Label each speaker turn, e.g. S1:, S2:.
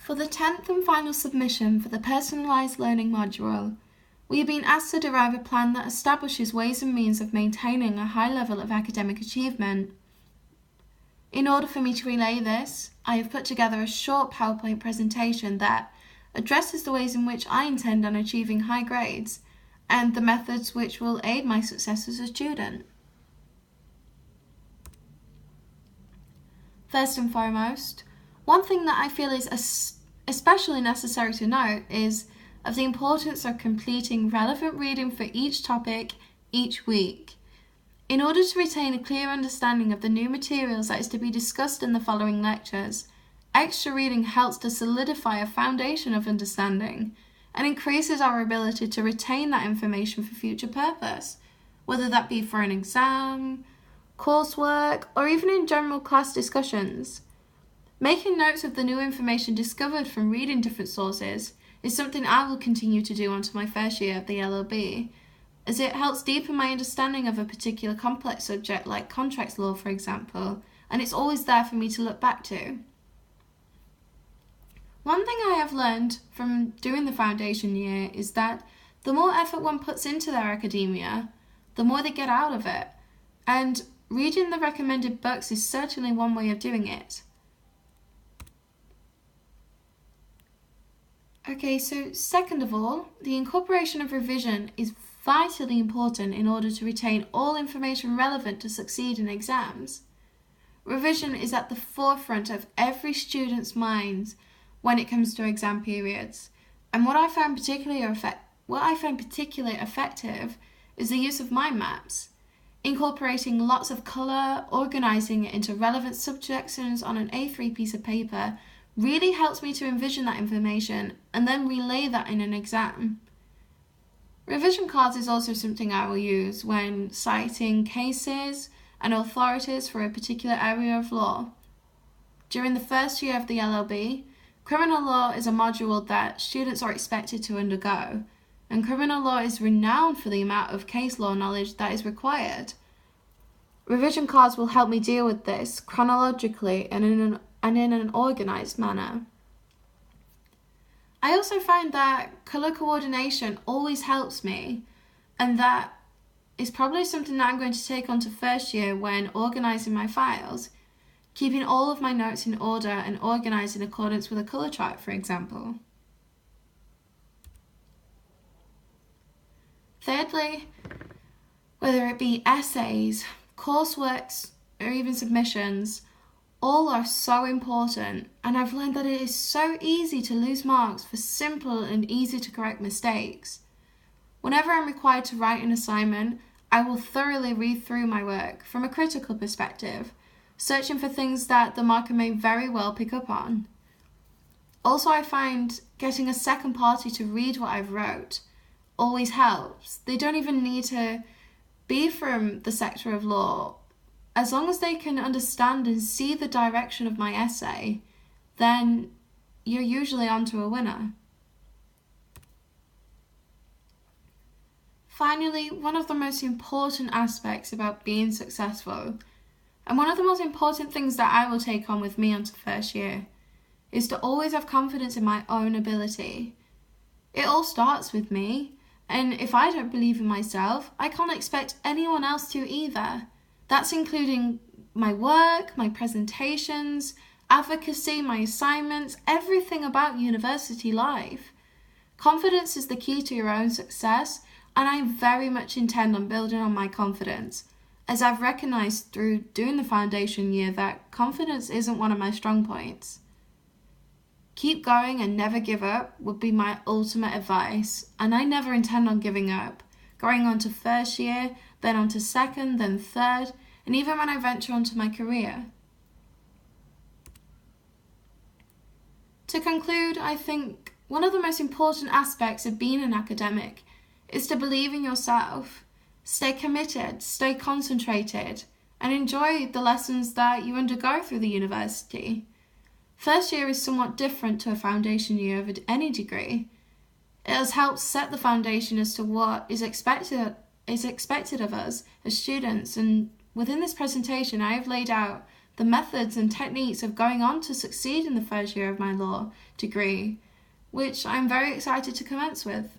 S1: For the 10th and final submission for the Personalised Learning module, we have been asked to derive a plan that establishes ways and means of maintaining a high level of academic achievement. In order for me to relay this, I have put together a short PowerPoint presentation that addresses the ways in which I intend on achieving high grades and the methods which will aid my success as a student. First and foremost, one thing that I feel is especially necessary to note is of the importance of completing relevant reading for each topic each week. In order to retain a clear understanding of the new materials that is to be discussed in the following lectures, extra reading helps to solidify a foundation of understanding and increases our ability to retain that information for future purpose, whether that be for an exam, coursework, or even in general class discussions. Making notes of the new information discovered from reading different sources is something I will continue to do until my first year of the LLB, as it helps deepen my understanding of a particular complex subject like contracts law, for example, and it's always there for me to look back to. One thing I have learned from doing the foundation year is that the more effort one puts into their academia, the more they get out of it, and reading the recommended books is certainly one way of doing it. Okay, so second of all, the incorporation of revision is vitally important in order to retain all information relevant to succeed in exams. Revision is at the forefront of every student's minds when it comes to exam periods, and what I find particularly effective is the use of mind maps, incorporating lots of colour, organising it into relevant subsections on an A3 piece of paper really helps me to envision that information and then relay that in an exam. Revision cards is also something I will use when citing cases and authorities for a particular area of law. During the first year of the LLB, criminal law is a module that students are expected to undergo, and criminal law is renowned for the amount of case law knowledge that is required. Revision cards will help me deal with this chronologically and in an organised manner. I also find that colour coordination always helps me, and that is probably something that I'm going to take on to first year when organising my files, keeping all of my notes in order and organised in accordance with a colour chart, for example. Thirdly, whether it be essays, courseworks, or even submissions, all are so important, and I've learned that it is so easy to lose marks for simple and easy to correct mistakes. Whenever I'm required to write an assignment, I will thoroughly read through my work from a critical perspective, searching for things that the marker may very well pick up on. Also, I find getting a second party to read what I've wrote always helps. They don't even need to be from the sector of law. As long as they can understand and see the direction of my essay, then you're usually onto a winner. Finally, one of the most important aspects about being successful, and one of the most important things that I will take on with me onto first year, is to always have confidence in my own ability. It all starts with me, and if I don't believe in myself, I can't expect anyone else to either. That's including my work, my presentations, advocacy, my assignments, everything about university life. Confidence is the key to your own success, and I very much intend on building on my confidence, as I've recognised through doing the foundation year that confidence isn't one of my strong points. Keep going and never give up would be my ultimate advice, and I never intend on giving up, going on to first year, then on to second, then third, and even when I venture onto my career. To conclude, I think one of the most important aspects of being an academic is to believe in yourself, stay committed, stay concentrated, and enjoy the lessons that you undergo through the university. First year is somewhat different to a foundation year of any degree. It has helped set the foundation as to what is expected of us as students, and within this presentation I have laid out the methods and techniques of going on to succeed in the first year of my law degree, which I'm very excited to commence with.